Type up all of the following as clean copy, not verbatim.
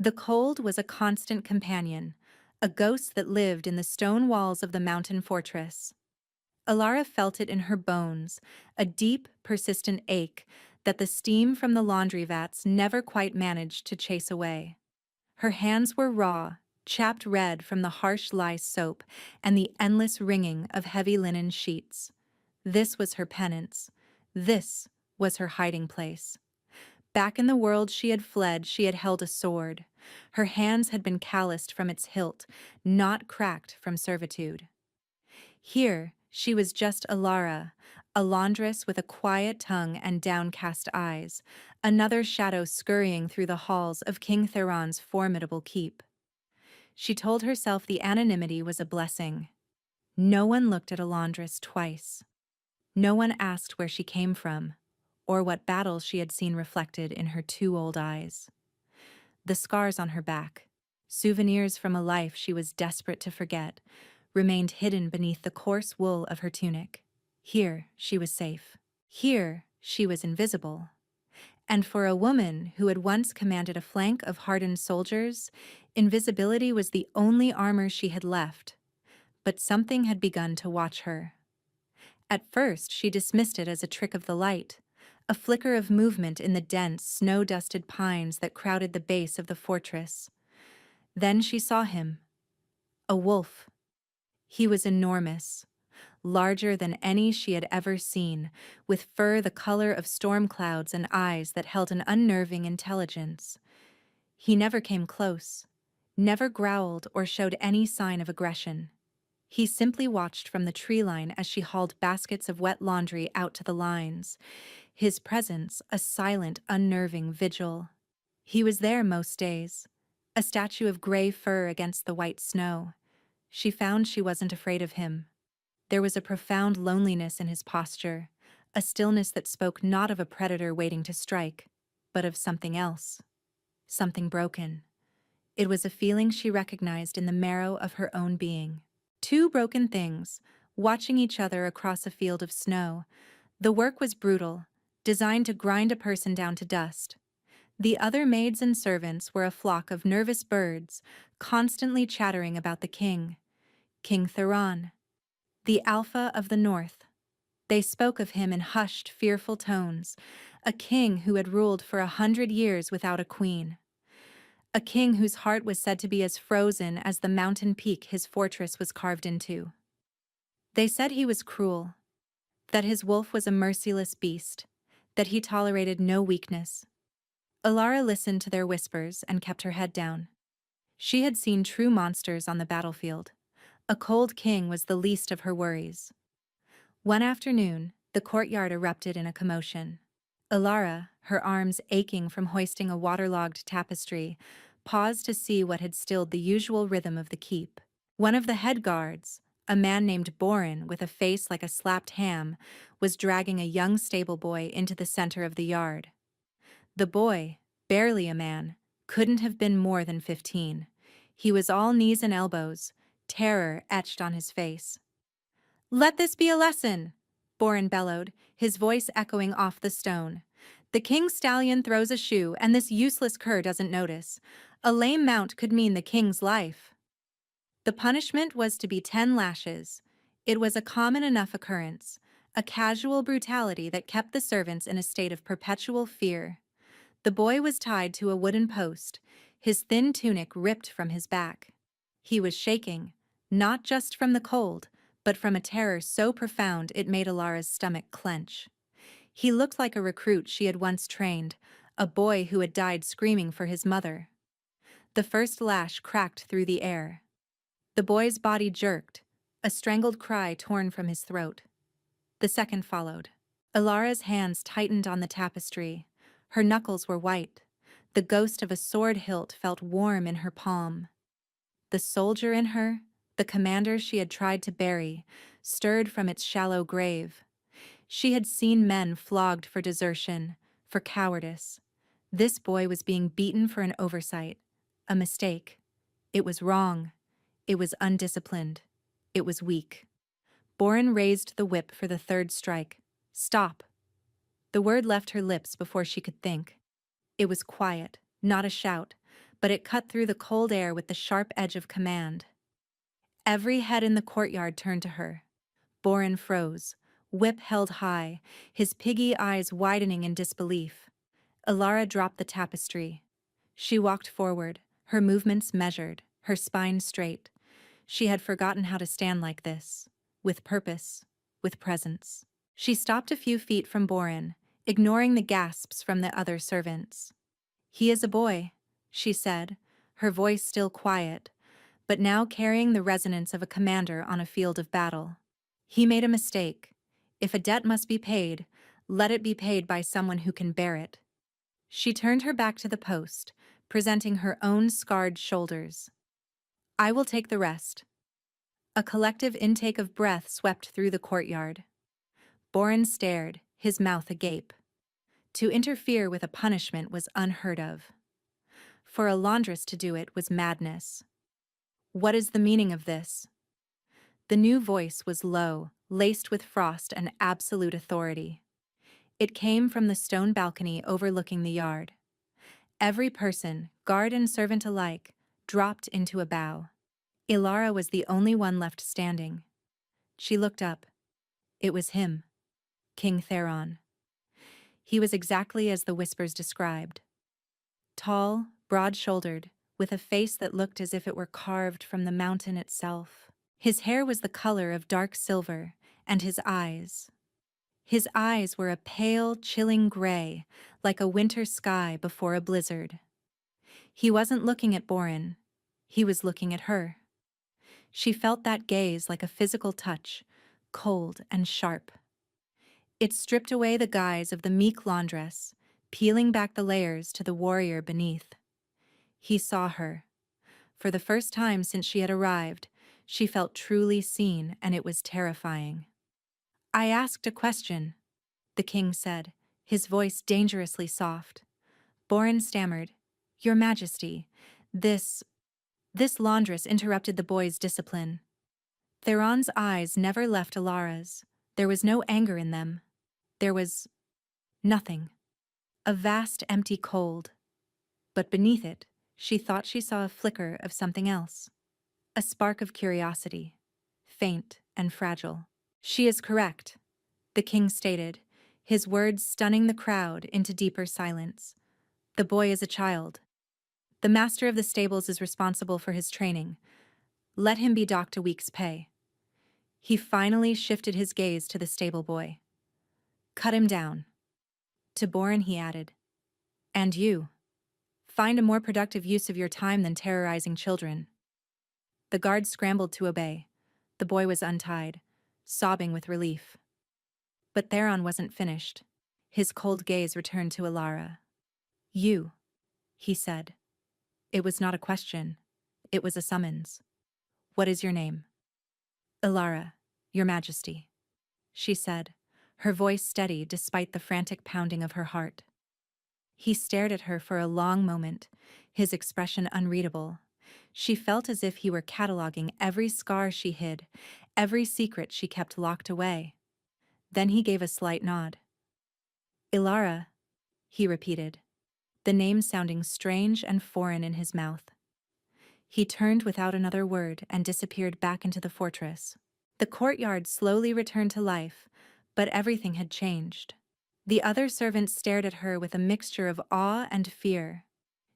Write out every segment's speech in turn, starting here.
The cold was a constant companion, a ghost that lived in the stone walls of the mountain fortress. Alara felt it in her bones, a deep, persistent ache that the steam from the laundry vats never quite managed to chase away. Her hands were raw, chapped red from the harsh lye soap and the endless wringing of heavy linen sheets. This was her penance. This was her hiding place. Back in the world she had fled, she had held a sword. Her hands had been calloused from its hilt, not cracked from servitude. Here, she was just Alara, a laundress with a quiet tongue and downcast eyes, another shadow scurrying through the halls of King Theron's formidable keep. She told herself the anonymity was a blessing. No one looked at a laundress twice. No one asked where she came from, or what battles she had seen reflected in her two old eyes. The scars on her back, souvenirs from a life she was desperate to forget, remained hidden beneath the coarse wool of her tunic. Here she was safe. Here she was invisible. And for a woman who had once commanded a flank of hardened soldiers, invisibility was the only armor she had left. But something had begun to watch her. At first she dismissed it as a trick of the light, a flicker of movement in the dense, snow-dusted pines that crowded the base of the fortress. Then she saw him. A wolf. He was enormous, larger than any she had ever seen, with fur the color of storm clouds and eyes that held an unnerving intelligence. He never came close, never growled or showed any sign of aggression. He simply watched from the tree line as she hauled baskets of wet laundry out to the lines, his presence a silent, unnerving vigil. He was there most days, a statue of gray fur against the white snow. She found she wasn't afraid of him. There was a profound loneliness in his posture, a stillness that spoke not of a predator waiting to strike, but of something else. Something broken. It was a feeling she recognized in the marrow of her own being. Two broken things, watching each other across a field of snow. The work was brutal, designed to grind a person down to dust. The other maids and servants were a flock of nervous birds, constantly chattering about the king. King Theron, the Alpha of the North. They spoke of him in hushed, fearful tones, a king who had ruled for 100 years without a queen. A king whose heart was said to be as frozen as the mountain peak his fortress was carved into. They said he was cruel, that his wolf was a merciless beast, that he tolerated no weakness. Alara listened to their whispers and kept her head down. She had seen true monsters on the battlefield. A cold king was the least of her worries. One afternoon, the courtyard erupted in a commotion. Alara, her arms aching from hoisting a waterlogged tapestry, paused to see what had stilled the usual rhythm of the keep. One of the head guards, a man named Borin with a face like a slapped ham, was dragging a young stable boy into the center of the yard. The boy, barely a man, couldn't have been more than 15. He was all knees and elbows, terror etched on his face. "Let this be a lesson," Borin bellowed, his voice echoing off the stone. "The king's stallion throws a shoe, and this useless cur doesn't notice. A lame mount could mean the king's life." The punishment was to be 10 lashes. It was a common enough occurrence, a casual brutality that kept the servants in a state of perpetual fear. The boy was tied to a wooden post, his thin tunic ripped from his back. He was shaking, not just from the cold, but from a terror so profound it made Alara's stomach clench. He looked like a recruit she had once trained, a boy who had died screaming for his mother. The first lash cracked through the air. The boy's body jerked, a strangled cry torn from his throat. The second followed. Alara's hands tightened on the tapestry. Her knuckles were white. The ghost of a sword hilt felt warm in her palm. The soldier in her, the commander she had tried to bury, stirred from its shallow grave. She had seen men flogged for desertion, for cowardice. This boy was being beaten for an oversight, a mistake. It was wrong. It was undisciplined. It was weak. Borin raised the whip for the third strike. "Stop." The word left her lips before she could think. It was quiet, not a shout, but it cut through the cold air with the sharp edge of command. Every head in the courtyard turned to her. Boren froze, whip held high, his piggy eyes widening in disbelief. Ilara dropped the tapestry. She walked forward, her movements measured, her spine straight. She had forgotten how to stand like this, with purpose, with presence. She stopped a few feet from Boren, ignoring the gasps from the other servants. "He is a boy," she said, her voice still quiet, but now carrying the resonance of a commander on a field of battle. "He made a mistake. If a debt must be paid, let it be paid by someone who can bear it." She turned her back to the post, presenting her own scarred shoulders. "I will take the rest." A collective intake of breath swept through the courtyard. Boren stared, his mouth agape. To interfere with a punishment was unheard of. For a laundress to do it was madness. "What is the meaning of this?" The new voice was low, laced with frost and absolute authority. It came from the stone balcony overlooking the yard. Every person, guard and servant alike, dropped into a bow. Ilara was the only one left standing. She looked up. It was him, King Theron. He was exactly as the whispers described. Tall, broad-shouldered, with a face that looked as if it were carved from the mountain itself. His hair was the color of dark silver, and his eyes were a pale, chilling gray, like a winter sky before a blizzard. He wasn't looking at Boren. He was looking at her. She felt that gaze like a physical touch, cold and sharp. It stripped away the guise of the meek laundress, peeling back the layers to the warrior beneath. He saw her. For the first time since she had arrived, she felt truly seen, and it was terrifying. "I asked a question," the king said, his voice dangerously soft. Boren stammered, "Your Majesty, this laundress interrupted the boy's discipline." Theron's eyes never left Ilara's. There was no anger in them. There was nothing. A vast empty cold. But beneath it, she thought she saw a flicker of something else. A spark of curiosity, faint and fragile. "She is correct," the king stated, his words stunning the crowd into deeper silence. "The boy is a child. The master of the stables is responsible for his training. Let him be docked a week's pay." He finally shifted his gaze to the stable boy. "Cut him down." To Boren he added, "And you. Find a more productive use of your time than terrorizing children." The guard scrambled to obey. The boy was untied, sobbing with relief. But Theron wasn't finished. His cold gaze returned to Ilara. "You," he said. It was not a question. It was a summons. "What is your name?" "Ilara, Your Majesty," she said, her voice steady despite the frantic pounding of her heart. He stared at her for a long moment, his expression unreadable. She felt as if he were cataloging every scar she hid, every secret she kept locked away. Then he gave a slight nod. "Ilara," he repeated, the name sounding strange and foreign in his mouth. He turned without another word and disappeared back into the fortress. The courtyard slowly returned to life, but everything had changed. The other servants stared at her with a mixture of awe and fear.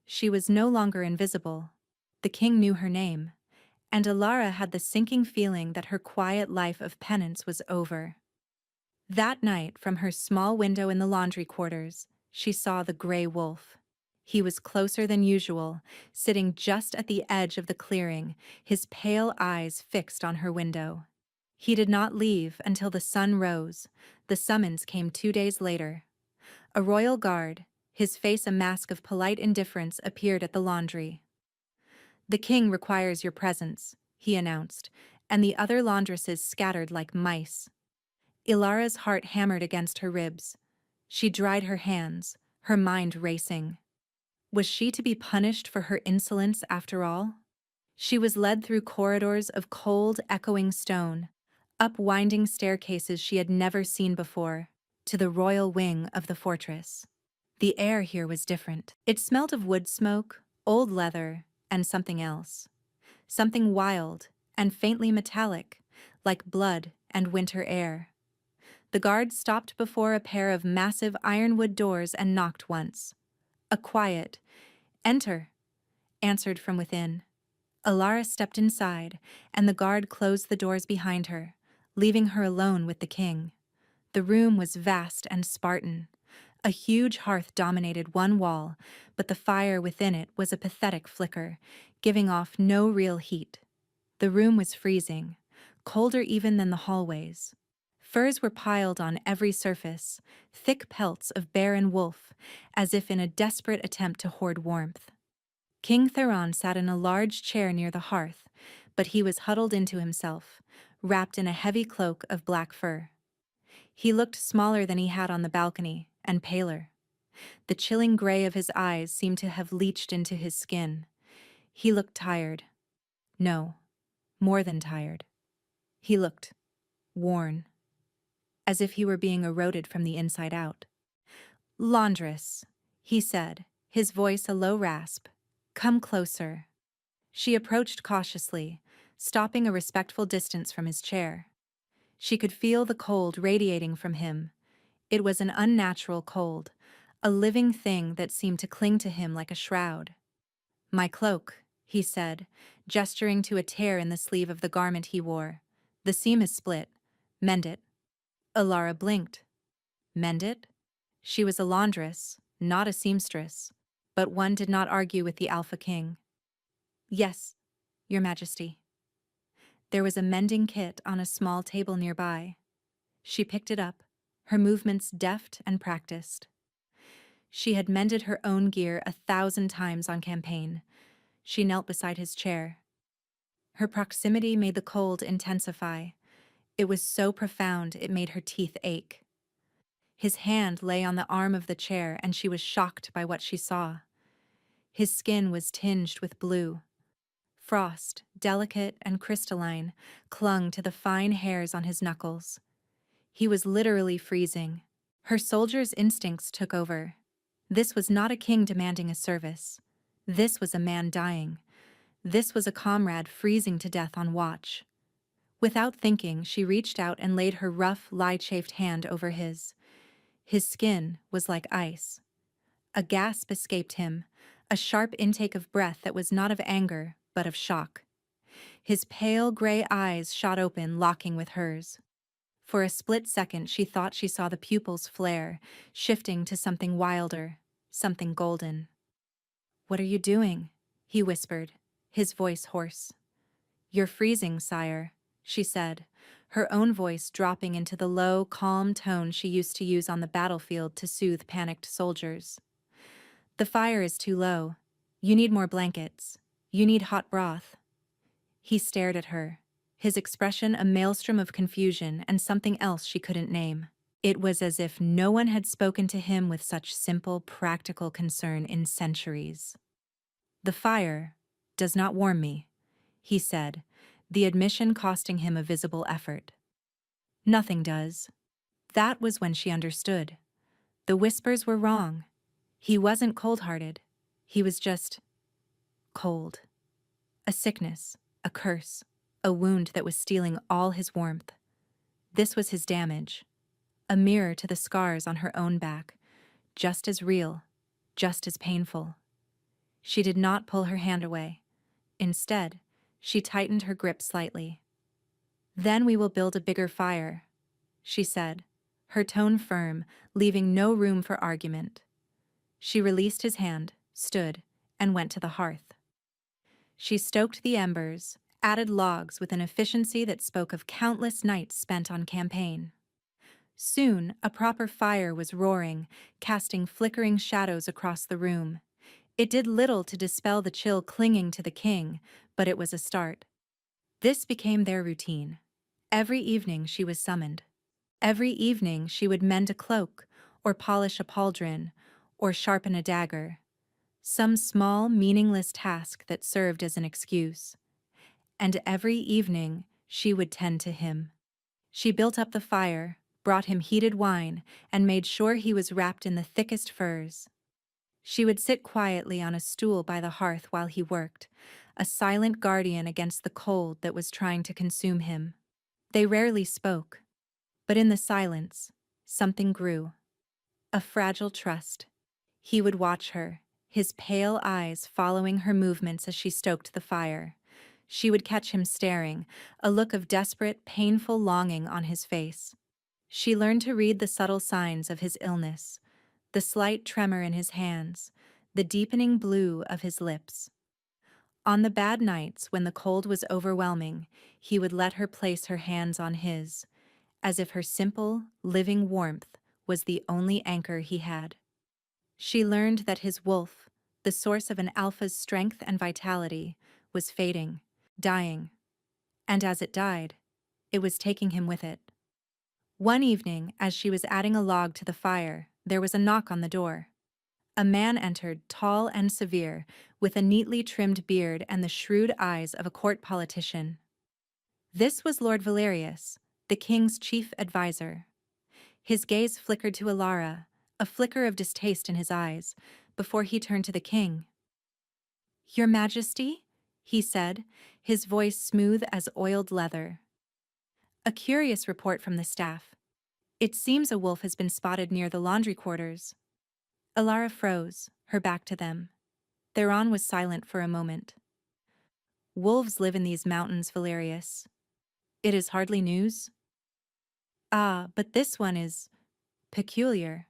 She was no longer invisible. The king knew her name, and Ilara had the sinking feeling that her quiet life of penance was over. That night, from her small window in the laundry quarters, she saw the gray wolf. He was closer than usual, sitting just at the edge of the clearing, his pale eyes fixed on her window. He did not leave until the sun rose. The summons came 2 days later. A royal guard, his face a mask of polite indifference, appeared at the laundry. "The king requires your presence," he announced, and the other laundresses scattered like mice. Ilara's heart hammered against her ribs. She dried her hands, her mind racing. Was she to be punished for her insolence after all? She was led through corridors of cold, echoing stone, up winding staircases she had never seen before, to the royal wing of the fortress. The air here was different. It smelled of wood smoke, old leather, and something else. Something wild and faintly metallic, like blood and winter air. The guard stopped before a pair of massive ironwood doors and knocked once. A quiet, "Enter," answered from within. Alara stepped inside, and the guard closed the doors behind her, leaving her alone with the king. The room was vast and Spartan. A huge hearth dominated one wall, but the fire within it was a pathetic flicker, giving off no real heat. The room was freezing, colder even than the hallways. Furs were piled on every surface, thick pelts of bear and wolf, as if in a desperate attempt to hoard warmth. King Theron sat in a large chair near the hearth, but he was huddled into himself, wrapped in a heavy cloak of black fur. He looked smaller than he had on the balcony, and paler. The chilling gray of his eyes seemed to have leached into his skin. He looked tired. No, more than tired. He looked worn, as if he were being eroded from the inside out. "Laundress," he said, his voice a low rasp. "Come closer." She approached cautiously, stopping a respectful distance from his chair. She could feel the cold radiating from him. It was an unnatural cold, a living thing that seemed to cling to him like a shroud. "My cloak," he said, gesturing to a tear in the sleeve of the garment he wore. "The seam is split. Mend it." Alara blinked. Mend it? She was a laundress, not a seamstress, but one did not argue with the Alpha King. "Yes, Your Majesty." There was a mending kit on a small table nearby. She picked it up, her movements deft and practiced. She had mended her own gear 1,000 times on campaign. She knelt beside his chair. Her proximity made the cold intensify. It was so profound it made her teeth ache. His hand lay on the arm of the chair, and she was shocked by what she saw. His skin was tinged with blue. Frost, delicate and crystalline, clung to the fine hairs on his knuckles. He was literally freezing. Her soldier's instincts took over. This was not a king demanding a service. This was a man dying. This was a comrade freezing to death on watch. Without thinking, she reached out and laid her rough, lie-chafed hand over his. His skin was like ice. A gasp escaped him, a sharp intake of breath that was not of anger, but of shock. His pale gray eyes shot open, locking with hers. For a split second, she thought she saw the pupils flare, shifting to something wilder, something golden. "What are you doing?" he whispered, his voice hoarse. "You're freezing, sire," she said, her own voice dropping into the low, calm tone she used to use on the battlefield to soothe panicked soldiers. "The fire is too low. You need more blankets. You need hot broth." He stared at her, his expression a maelstrom of confusion and something else she couldn't name. It was as if no one had spoken to him with such simple, practical concern in centuries. "The fire does not warm me," he said, the admission costing him a visible effort. "Nothing does." That was when she understood. The whispers were wrong. He wasn't cold-hearted. He was just cold. A sickness, a curse, a wound that was stealing all his warmth. This was his damage, a mirror to the scars on her own back, just as real, just as painful. She did not pull her hand away. Instead, she tightened her grip slightly. "Then we will build a bigger fire," she said, her tone firm, leaving no room for argument. She released his hand, stood, and went to the hearth. She stoked the embers, added logs with an efficiency that spoke of countless nights spent on campaign. Soon, a proper fire was roaring, casting flickering shadows across the room. It did little to dispel the chill clinging to the king, but it was a start. This became their routine. Every evening she was summoned. Every evening she would mend a cloak, or polish a pauldron, or sharpen a dagger. Some small, meaningless task that served as an excuse. And every evening she would tend to him. She built up the fire, brought him heated wine, and made sure he was wrapped in the thickest furs. She would sit quietly on a stool by the hearth while he worked, a silent guardian against the cold that was trying to consume him. They rarely spoke, but in the silence, something grew. A fragile trust. He would watch her, his pale eyes following her movements as she stoked the fire. She would catch him staring, a look of desperate, painful longing on his face. She learned to read the subtle signs of his illness, the slight tremor in his hands, the deepening blue of his lips. On the bad nights when the cold was overwhelming, he would let her place her hands on his, as if her simple, living warmth was the only anchor he had. She learned that his wolf, the source of an alpha's strength and vitality, was fading, dying, and as it died, it was taking him with it. One evening, as she was adding a log to the fire, there was a knock on the door. A man entered, tall and severe, with a neatly trimmed beard and the shrewd eyes of a court politician. This was Lord Valerius, the king's chief adviser. His gaze flickered to Alara, a flicker of distaste in his eyes, before he turned to the king. "Your Majesty?" he said, his voice smooth as oiled leather. "A curious report from the staff. It seems a wolf has been spotted near the laundry quarters." Alara froze, her back to them. Theron was silent for a moment. "Wolves live in these mountains, Valerius. It is hardly news." "Ah, but this one is peculiar,"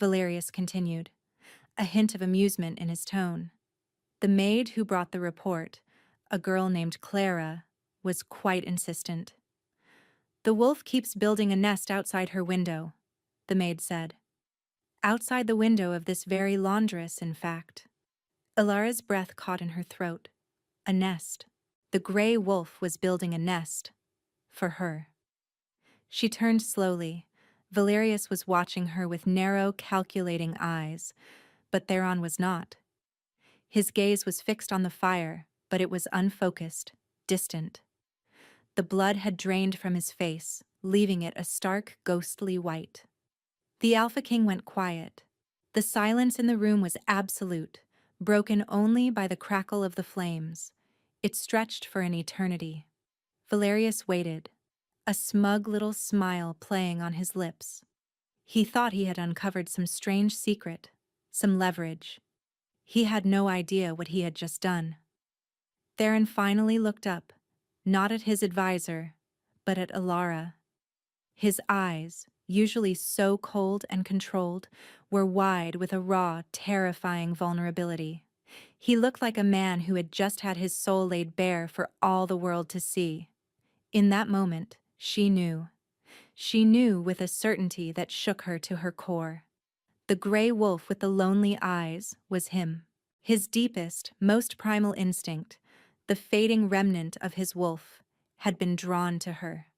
Valerius continued, a hint of amusement in his tone. "The maid who brought the report, a girl named Clara, was quite insistent. The wolf keeps building a nest outside her window," the maid said. "Outside the window of this very laundress, in fact." Alara's breath caught in her throat. A nest. The gray wolf was building a nest. For her. She turned slowly. Valerius was watching her with narrow, calculating eyes, but Theron was not. His gaze was fixed on the fire, but it was unfocused, distant. The blood had drained from his face, leaving it a stark, ghostly white. The Alpha King went quiet. The silence in the room was absolute, broken only by the crackle of the flames. It stretched for an eternity. Valerius waited, a smug little smile playing on his lips. He thought he had uncovered some strange secret, some leverage. He had no idea what he had just done. Theron finally looked up, not at his advisor, but at Alara. His eyes, usually so cold and controlled, were wide with a raw, terrifying vulnerability. He looked like a man who had just had his soul laid bare for all the world to see. In that moment, she knew. She knew with a certainty that shook her to her core. The gray wolf with the lonely eyes was him. His deepest, most primal instinct, the fading remnant of his wolf, had been drawn to her.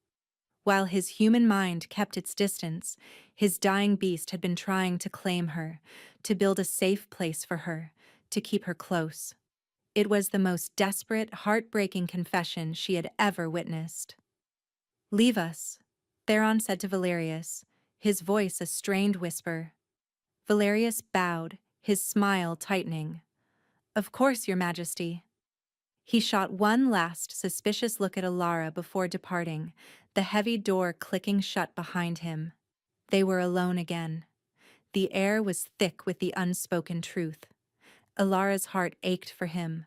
While his human mind kept its distance, his dying beast had been trying to claim her, to build a safe place for her, to keep her close. It was the most desperate, heartbreaking confession she had ever witnessed. "Leave us," Theron said to Valerius, his voice a strained whisper. Valerius bowed, his smile tightening. "Of course, Your Majesty." He shot one last suspicious look at Alara before departing, the heavy door clicking shut behind him. They were alone again. The air was thick with the unspoken truth. Alara's heart ached for him,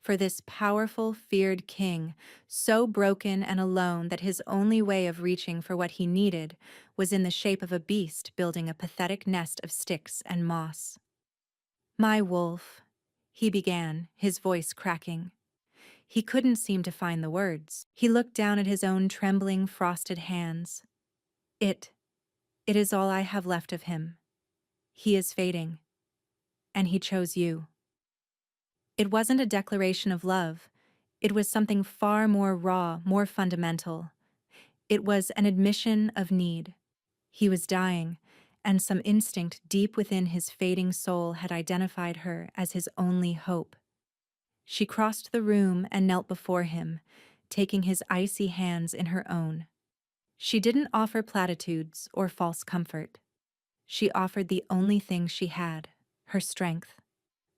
for this powerful, feared king, so broken and alone that his only way of reaching for what he needed was in the shape of a beast building a pathetic nest of sticks and moss. "My wolf," he began, his voice cracking. He couldn't seem to find the words. He looked down at his own trembling, frosted hands. It is all I have left of him. He is fading. And he chose you." It wasn't a declaration of love. It was something far more raw, more fundamental. It was an admission of need. He was dying, and some instinct deep within his fading soul had identified her as his only hope. She crossed the room and knelt before him, taking his icy hands in her own. She didn't offer platitudes or false comfort. She offered the only thing she had, her strength,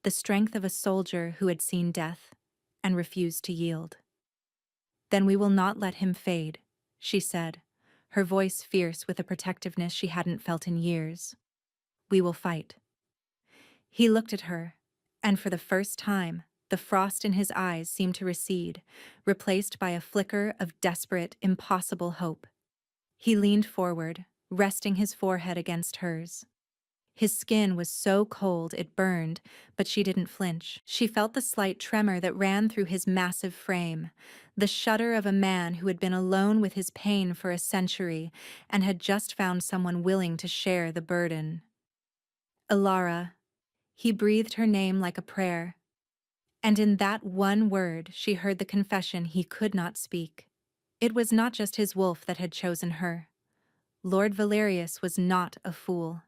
the strength of a soldier who had seen death and refused to yield. "Then we will not let him fade," she said, her voice fierce with a protectiveness she hadn't felt in years. "We will fight." He looked at her, and for the first time, the frost in his eyes seemed to recede, replaced by a flicker of desperate, impossible hope. He leaned forward, resting his forehead against hers. His skin was so cold it burned, but she didn't flinch. She felt the slight tremor that ran through his massive frame, the shudder of a man who had been alone with his pain for a century and had just found someone willing to share the burden. "Alara." He breathed her name like a prayer, and in that one word she heard the confession he could not speak. It was not just his wolf that had chosen her. Lord Valerius was not a fool.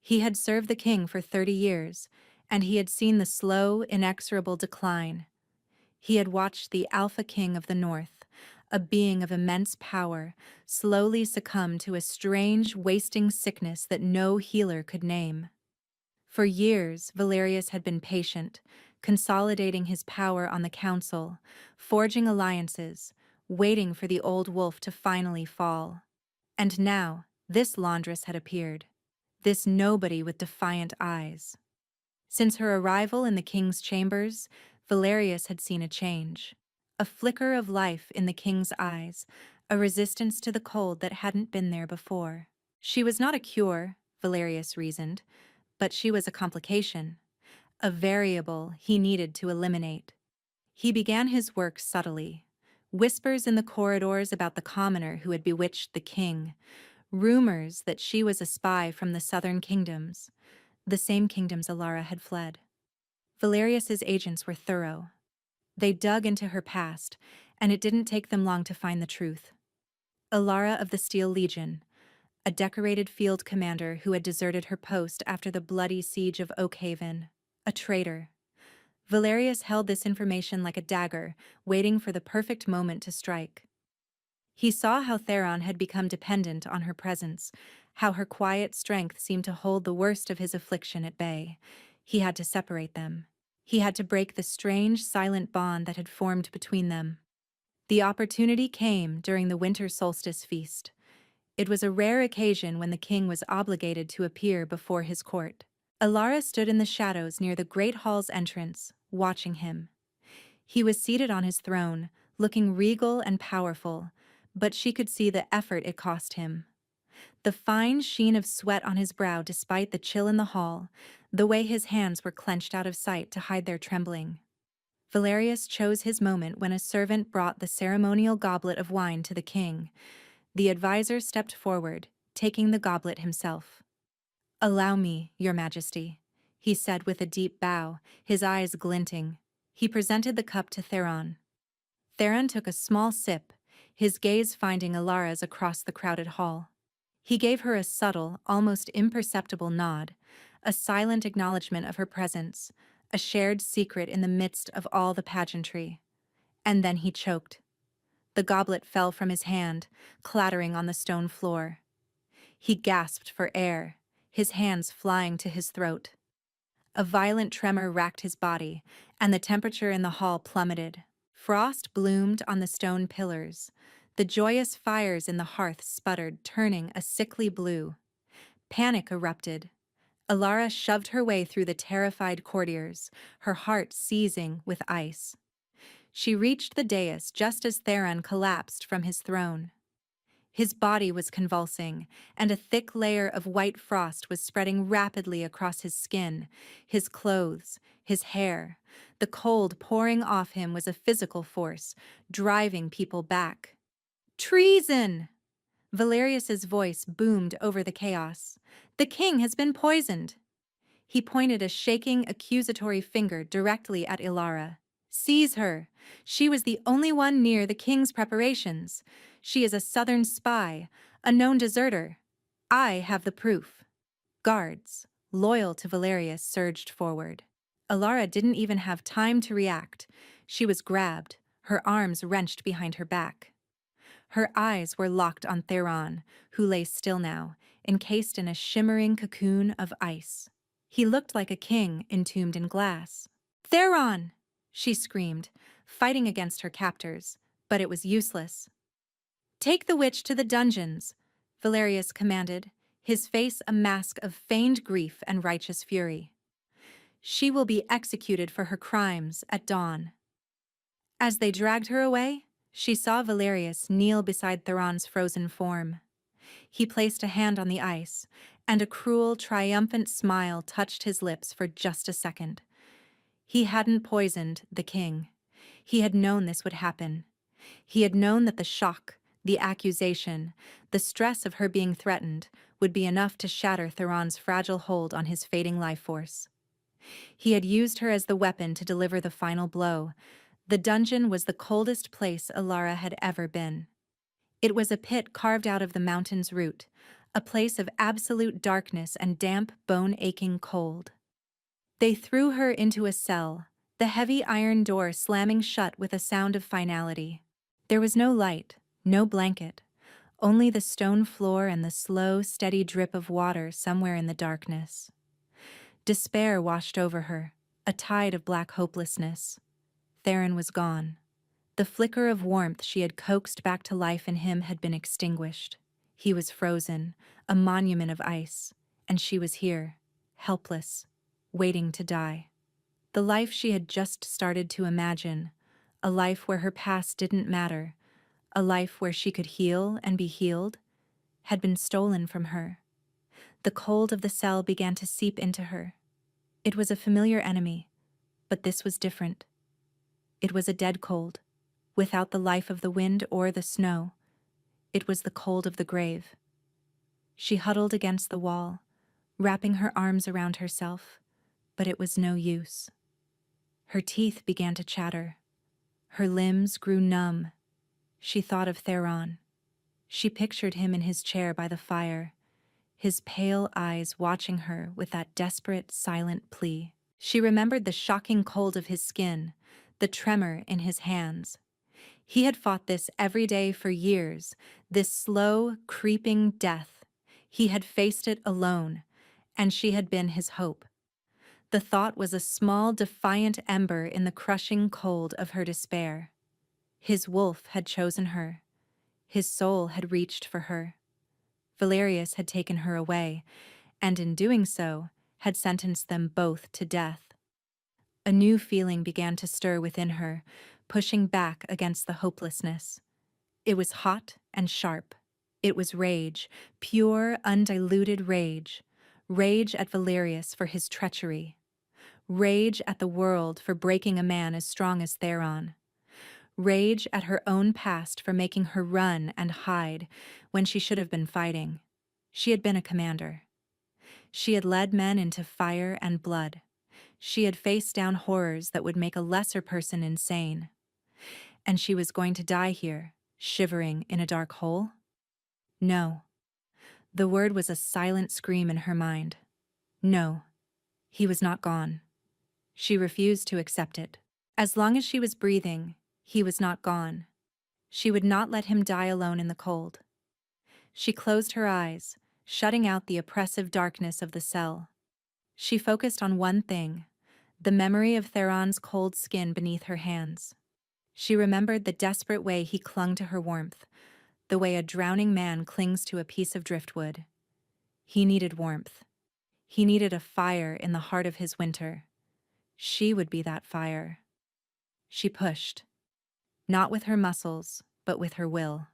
He had served the king for 30 years, and he had seen the slow, inexorable decline. He had watched the Alpha King of the North, a being of immense power, slowly succumb to a strange, wasting sickness that no healer could name. For years, Valerius had been patient, consolidating his power on the council, forging alliances, waiting for the old wolf to finally fall. And now, this laundress had appeared, this nobody with defiant eyes. Since her arrival in the king's chambers, Valerius had seen a change. A flicker of life in the king's eyes, a resistance to the cold that hadn't been there before. She was not a cure, Valerius reasoned, but she was a complication, a variable he needed to eliminate. He began his work subtly. Whispers in the corridors about the commoner who had bewitched the king, rumors that she was a spy from the southern kingdoms, the same kingdoms Alara had fled. Valerius's agents were thorough. They dug into her past, and it didn't take them long to find the truth. Alara of the Steel Legion, a decorated field commander who had deserted her post after the bloody siege of Oakhaven, a traitor. Valerius held this information like a dagger, waiting for the perfect moment to strike. He saw how Theron had become dependent on her presence, how her quiet strength seemed to hold the worst of his affliction at bay. He had to separate them. He had to break the strange, silent bond that had formed between them. The opportunity came during the winter solstice feast. It was a rare occasion when the king was obligated to appear before his court. Alara stood in the shadows near the great hall's entrance, watching him. He was seated on his throne, looking regal and powerful, but she could see the effort it cost him. The fine sheen of sweat on his brow despite the chill in the hall, the way his hands were clenched out of sight to hide their trembling. Valerius chose his moment when a servant brought the ceremonial goblet of wine to the king. The advisor stepped forward, taking the goblet himself. "Allow me, Your Majesty," he said with a deep bow, his eyes glinting. He presented the cup to Theron. Theron took a small sip, his gaze finding Alara's across the crowded hall. He gave her a subtle, almost imperceptible nod, a silent acknowledgement of her presence, a shared secret in the midst of all the pageantry. And then he choked. The goblet fell from his hand, clattering on the stone floor. He gasped for air, his hands flying to his throat. A violent tremor racked his body, and the temperature in the hall plummeted. Frost bloomed on the stone pillars. The joyous fires in the hearth sputtered, turning a sickly blue. Panic erupted. Alara shoved her way through the terrified courtiers, her heart seizing with ice. She reached the dais just as Theron collapsed from his throne. His body was convulsing, and a thick layer of white frost was spreading rapidly across his skin, his clothes, his hair. The cold pouring off him was a physical force, driving people back. "Treason!" Valerius's voice boomed over the chaos. "The king has been poisoned." He pointed a shaking, accusatory finger directly at Alara. "Seize her. She was the only one near the king's preparations. She is a southern spy, a known deserter. I have the proof." Guards, loyal to Valerius, surged forward. Alara didn't even have time to react. She was grabbed, her arms wrenched behind her back. Her eyes were locked on Theron, who lay still now, encased in a shimmering cocoon of ice. He looked like a king entombed in glass. "Theron!" she screamed, fighting against her captors, but it was useless. "Take the witch to the dungeons," Valerius commanded, his face a mask of feigned grief and righteous fury. "She will be executed for her crimes at dawn." As they dragged her away, she saw Valerius kneel beside Theron's frozen form. He placed a hand on the ice, and a cruel, triumphant smile touched his lips for just a second. He hadn't poisoned the king. He had known this would happen. He had known that the shock, the accusation, the stress of her being threatened would be enough to shatter Theron's fragile hold on his fading life force. He had used her as the weapon to deliver the final blow. The dungeon was the coldest place Alara had ever been. It was a pit carved out of the mountain's root, a place of absolute darkness and damp, bone-aching cold. They threw her into a cell, the heavy iron door slamming shut with a sound of finality. There was no light, no blanket, only the stone floor and the slow, steady drip of water somewhere in the darkness. Despair washed over her, a tide of black hopelessness. Theron was gone. The flicker of warmth she had coaxed back to life in him had been extinguished. He was frozen, a monument of ice, and she was here, helpless, waiting to die. The life she had just started to imagine, a life where her past didn't matter, a life where she could heal and be healed, had been stolen from her. The cold of the cell began to seep into her. It was a familiar enemy, but this was different. It was a dead cold, without the life of the wind or the snow. It was the cold of the grave. She huddled against the wall, wrapping her arms around herself, but it was no use. Her teeth began to chatter. Her limbs grew numb. She thought of Theron. She pictured him in his chair by the fire, his pale eyes watching her with that desperate, silent plea. She remembered the shocking cold of his skin, the tremor in his hands. He had fought this every day for years, this slow, creeping death. He had faced it alone, and she had been his hope. The thought was a small, defiant ember in the crushing cold of her despair. His wolf had chosen her. His soul had reached for her. Valerius had taken her away, and in doing so, had sentenced them both to death. A new feeling began to stir within her, pushing back against the hopelessness. It was hot and sharp. It was rage, pure, undiluted rage. Rage at Valerius for his treachery. Rage at the world for breaking a man as strong as Theron. Rage at her own past for making her run and hide when she should have been fighting. She had been a commander. She had led men into fire and blood. She had faced down horrors that would make a lesser person insane. And she was going to die here, shivering in a dark hole? No. The word was a silent scream in her mind. No. He was not gone. She refused to accept it. As long as she was breathing, he was not gone. She would not let him die alone in the cold. She closed her eyes, shutting out the oppressive darkness of the cell. She focused on one thing, the memory of Theron's cold skin beneath her hands. She remembered the desperate way he clung to her warmth, the way a drowning man clings to a piece of driftwood. He needed warmth. He needed a fire in the heart of his winter. She would be that fire. She pushed, not with her muscles, but with her will.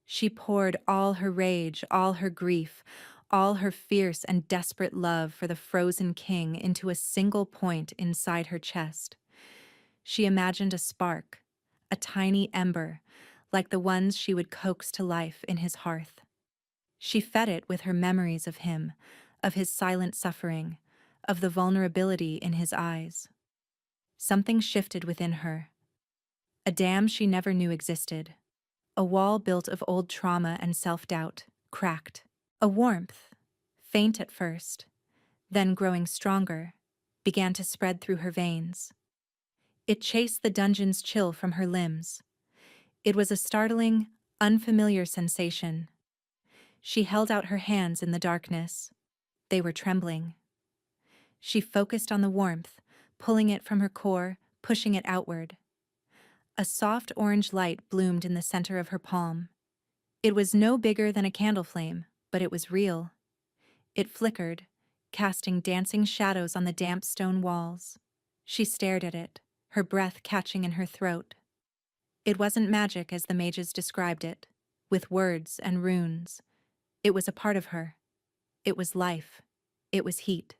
She poured all her rage, all her grief, all her fierce and desperate love for the frozen king into a single point inside her chest. She imagined a spark, a tiny ember, like the ones she would coax to life in his hearth. She fed it with her memories of him, of his silent suffering, of the vulnerability in his eyes. Something shifted within her. A dam she never knew existed. A wall built of old trauma and self-doubt, cracked. A warmth, faint at first, then growing stronger, began to spread through her veins. It chased the dungeon's chill from her limbs. It was a startling, unfamiliar sensation. She held out her hands in the darkness. They were trembling. She focused on the warmth, pulling it from her core, pushing it outward. A soft orange light bloomed in the center of her palm. It was no bigger than a candle flame, but it was real. It flickered, casting dancing shadows on the damp stone walls. She stared at it, her breath catching in her throat. It wasn't magic as the mages described it, with words and runes. It was a part of her. It was life. It was heat.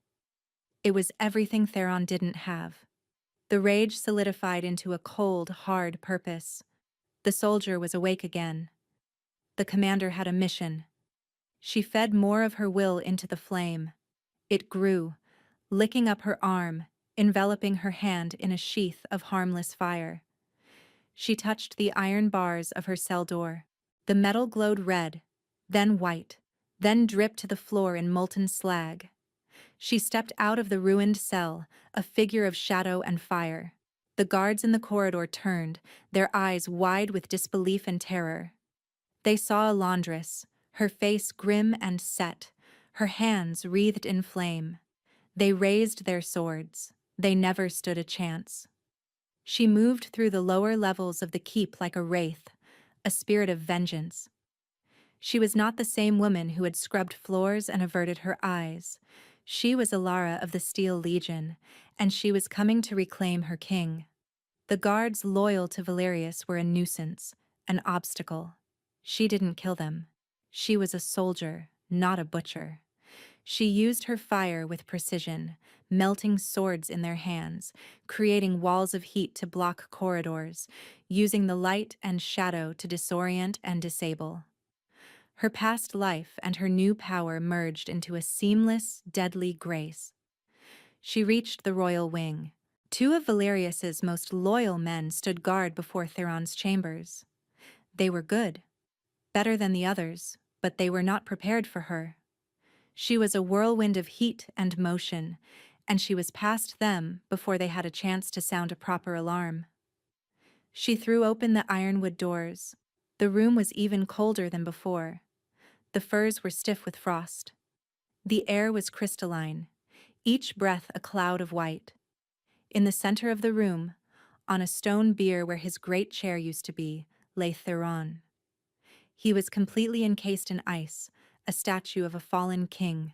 It was everything Theron didn't have. The rage solidified into a cold, hard purpose. The soldier was awake again. The commander had a mission. She fed more of her will into the flame. It grew, licking up her arm, enveloping her hand in a sheath of harmless fire. She touched the iron bars of her cell door. The metal glowed red, then white, then dripped to the floor in molten slag. She stepped out of the ruined cell, a figure of shadow and fire. The guards in the corridor turned, their eyes wide with disbelief and terror. They saw a laundress, her face grim and set, her hands wreathed in flame. They raised their swords. They never stood a chance. She moved through the lower levels of the keep like a wraith, a spirit of vengeance. She was not the same woman who had scrubbed floors and averted her eyes. She was Alara of the Steel Legion, and she was coming to reclaim her king. The guards loyal to Valerius were a nuisance, an obstacle. She didn't kill them. She was a soldier, not a butcher. She used her fire with precision, melting swords in their hands, creating walls of heat to block corridors, using the light and shadow to disorient and disable. Her past life and her new power merged into a seamless, deadly grace. She reached the royal wing. Two of Valerius's most loyal men stood guard before Theron's chambers. They were good, better than the others, but they were not prepared for her. She was a whirlwind of heat and motion, and she was past them before they had a chance to sound a proper alarm. She threw open the ironwood doors. The room was even colder than before. The furs were stiff with frost. The air was crystalline, each breath a cloud of white. In the center of the room, on a stone bier where his great chair used to be, lay Theron. He was completely encased in ice, a statue of a fallen king.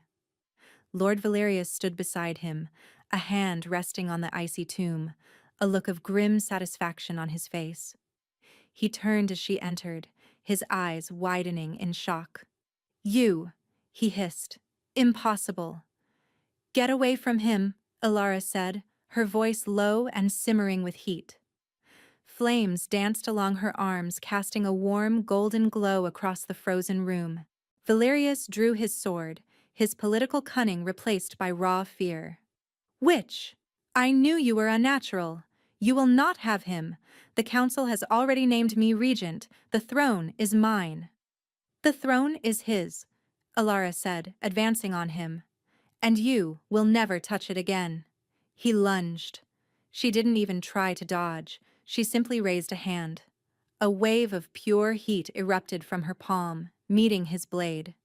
Lord Valerius stood beside him, a hand resting on the icy tomb, a look of grim satisfaction on his face. He turned as she entered, his eyes widening in shock. "You," he hissed. "Impossible." "Get away from him," Alara said, her voice low and simmering with heat. Flames danced along her arms, casting a warm, golden glow across the frozen room. Valerius drew his sword, his political cunning replaced by raw fear. "Witch! I knew you were unnatural. You will not have him. The council has already named me regent. The throne is mine." "The throne is his," Alara said, advancing on him. "And you will never touch it again." He lunged. She didn't even try to dodge. She simply raised a hand. A wave of pure heat erupted from her palm, meeting his blade.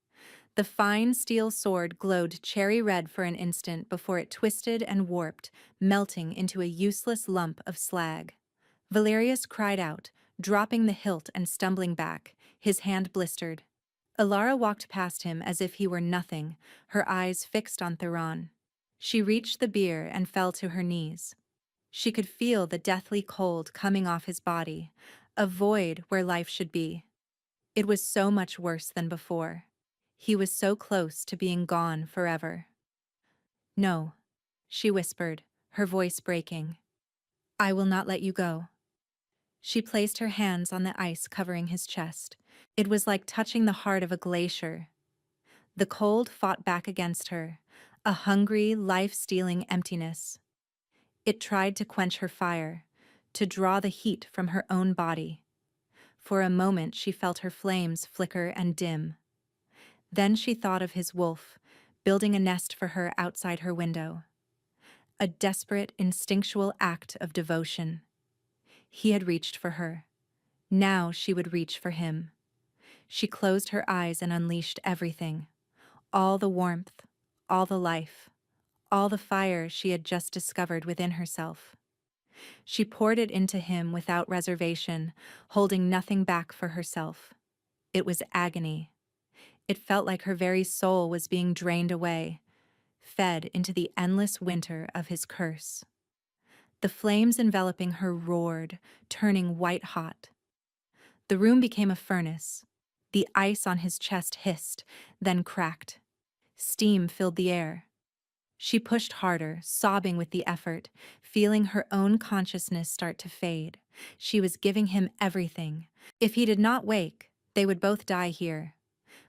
The fine steel sword glowed cherry red for an instant before it twisted and warped, melting into a useless lump of slag. Valerius cried out, dropping the hilt and stumbling back, his hand blistered. Alara walked past him as if he were nothing, her eyes fixed on Theron. She reached the bier and fell to her knees. She could feel the deathly cold coming off his body, a void where life should be. It was so much worse than before. He was so close to being gone forever. "No," she whispered, her voice breaking. "I will not let you go." She placed her hands on the ice covering his chest. It was like touching the heart of a glacier. The cold fought back against her, a hungry, life-stealing emptiness. It tried to quench her fire, to draw the heat from her own body. For a moment she felt her flames flicker and dim. Then she thought of his wolf, building a nest for her outside her window. A desperate, instinctual act of devotion. He had reached for her. Now she would reach for him. She closed her eyes and unleashed everything. All the warmth, all the life, all the fire she had just discovered within herself. She poured it into him without reservation, holding nothing back for herself. It was agony. It felt like her very soul was being drained away, fed into the endless winter of his curse. The flames enveloping her roared, turning white hot. The room became a furnace. The ice on his chest hissed, then cracked. Steam filled the air. She pushed harder, sobbing with the effort, feeling her own consciousness start to fade. She was giving him everything. If he did not wake, they would both die here.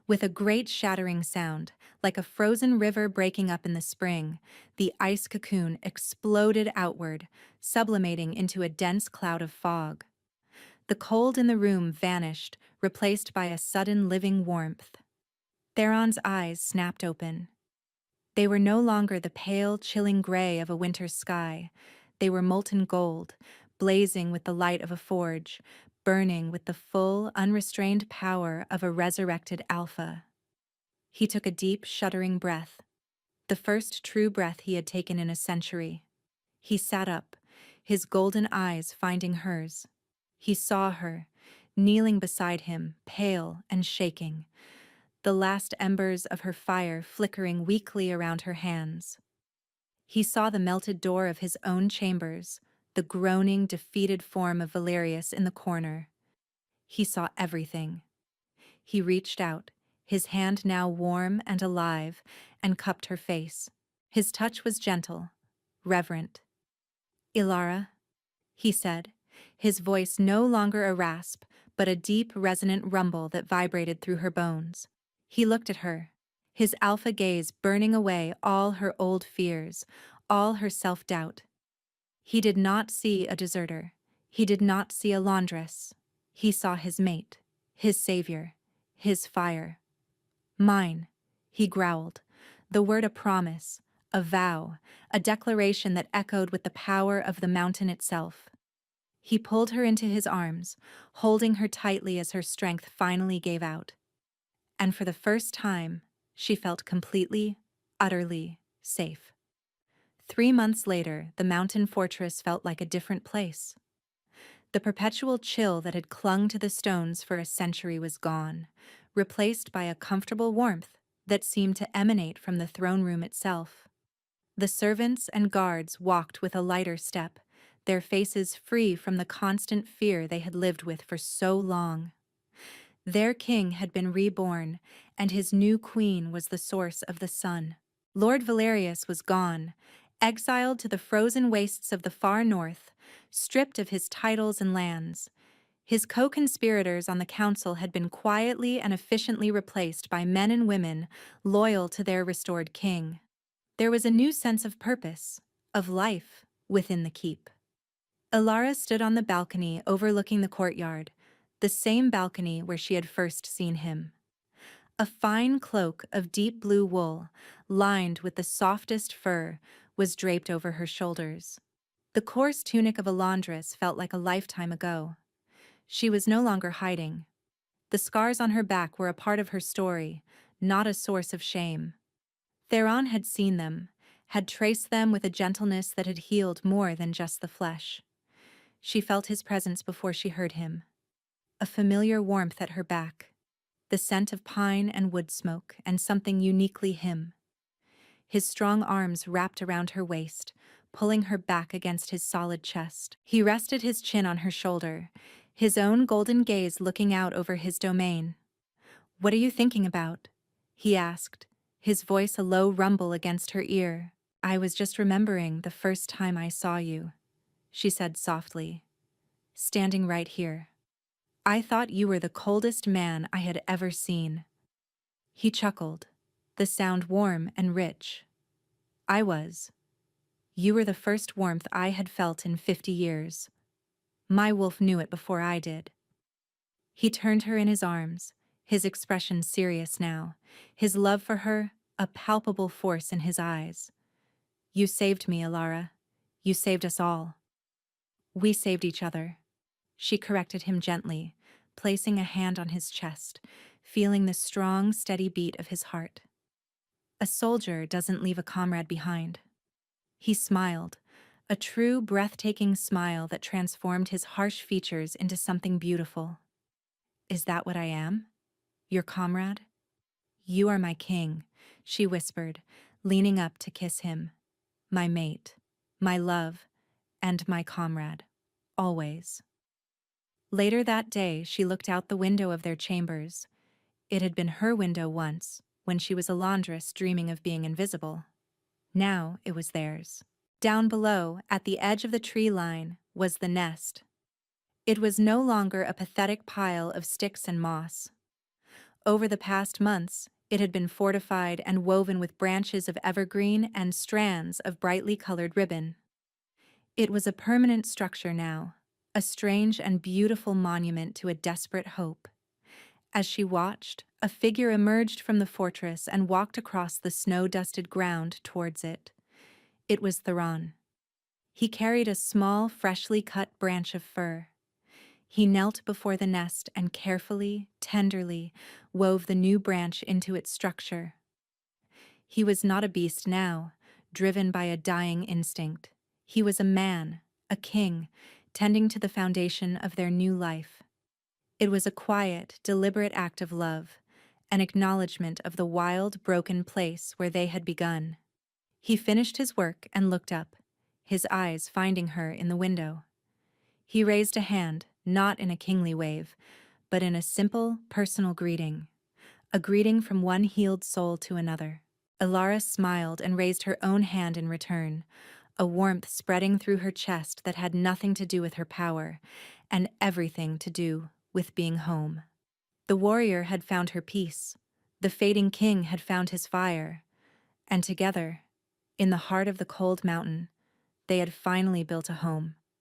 With a great shattering sound, like a frozen river breaking up in the spring, the ice cocoon exploded outward, sublimating into a dense cloud of fog. The cold in the room vanished, replaced by a sudden living warmth. Theron's eyes snapped open. They were no longer the pale, chilling gray of a winter sky. They were molten gold, blazing with the light of a forge, burning with the full, unrestrained power of a resurrected alpha. He took a deep, shuddering breath, the first true breath he had taken in a century. He sat up, his golden eyes finding hers. He saw her, kneeling beside him, pale and shaking, the last embers of her fire flickering weakly around her hands. He saw the melted door of his own chambers, the groaning, defeated form of Valerius in the corner. He saw everything. He reached out, his hand now warm and alive, and cupped her face. His touch was gentle, reverent. "Ilara," he said, his voice no longer a rasp, but a deep, resonant rumble that vibrated through her bones. He looked at her, his alpha gaze burning away all her old fears, all her self-doubt. He did not see a deserter. He did not see a laundress. He saw his mate, his savior, his fire. "Mine," he growled, the word a promise, a vow, a declaration that echoed with the power of the mountain itself. He pulled her into his arms, holding her tightly as her strength finally gave out. And for the first time, she felt completely, utterly safe. 3 months later, the mountain fortress felt like a different place. The perpetual chill that had clung to the stones for a century was gone, replaced by a comfortable warmth that seemed to emanate from the throne room itself. The servants and guards walked with a lighter step, their faces free from the constant fear they had lived with for so long. Their king had been reborn, and his new queen was the source of the sun. Lord Valerius was gone, exiled to the frozen wastes of the far north, stripped of his titles and lands. His co-conspirators on the council had been quietly and efficiently replaced by men and women loyal to their restored king. There was a new sense of purpose, of life, within the keep. Ilara stood on the balcony overlooking the courtyard, the same balcony where she had first seen him. A fine cloak of deep blue wool, lined with the softest fur, was draped over her shoulders. The coarse tunic of a laundress felt like a lifetime ago. She was no longer hiding. The scars on her back were a part of her story, not a source of shame. Theron had seen them, had traced them with a gentleness that had healed more than just the flesh. She felt his presence before she heard him. A familiar warmth at her back, the scent of pine and wood smoke, and something uniquely him. His strong arms wrapped around her waist, pulling her back against his solid chest. He rested his chin on her shoulder, his own golden gaze looking out over his domain. "What are you thinking about?" he asked, his voice a low rumble against her ear. "I was just remembering the first time I saw you," she said softly, "standing right here. I thought you were the coldest man I had ever seen." He chuckled, the sound warm and rich. "I was. You were the first warmth I had felt in 50 years. My wolf knew it before I did." He turned her in his arms, his expression serious now, his love for her a palpable force in his eyes. "You saved me, Ilara. You saved us all." "We saved each other," she corrected him gently, placing a hand on his chest, feeling the strong, steady beat of his heart. "A soldier doesn't leave a comrade behind." He smiled, a true, breathtaking smile that transformed his harsh features into something beautiful. Is that what I am? Your comrade? You are my king, she whispered, leaning up to kiss him. My mate, my love, and my comrade. Always. Later that day, she looked out the window of their chambers. It had been her window once, when she was a laundress dreaming of being invisible. Now it was theirs. Down below, at the edge of the tree line, was the nest. It was no longer a pathetic pile of sticks and moss. Over the past months, it had been fortified and woven with branches of evergreen and strands of brightly colored ribbon. It was a permanent structure now, a strange and beautiful monument to a desperate hope. As she watched, a figure emerged from the fortress and walked across the snow-dusted ground towards it. It was Theron. He carried a small, freshly cut branch of fir. He knelt before the nest and carefully, tenderly, wove the new branch into its structure. He was not a beast now, driven by a dying instinct. He was a man, a king, tending to the foundation of their new life. It was a quiet, deliberate act of love, an acknowledgement of the wild, broken place where they had begun. He finished his work and looked up, his eyes finding her in the window. He raised a hand, not in a kingly wave, but in a simple, personal greeting, a greeting from one healed soul to another. Alara smiled and raised her own hand in return, a warmth spreading through her chest that had nothing to do with her power, and everything to do with being home. The warrior had found her peace, the fading king had found his fire, and together, in the heart of the cold mountain, they had finally built a home.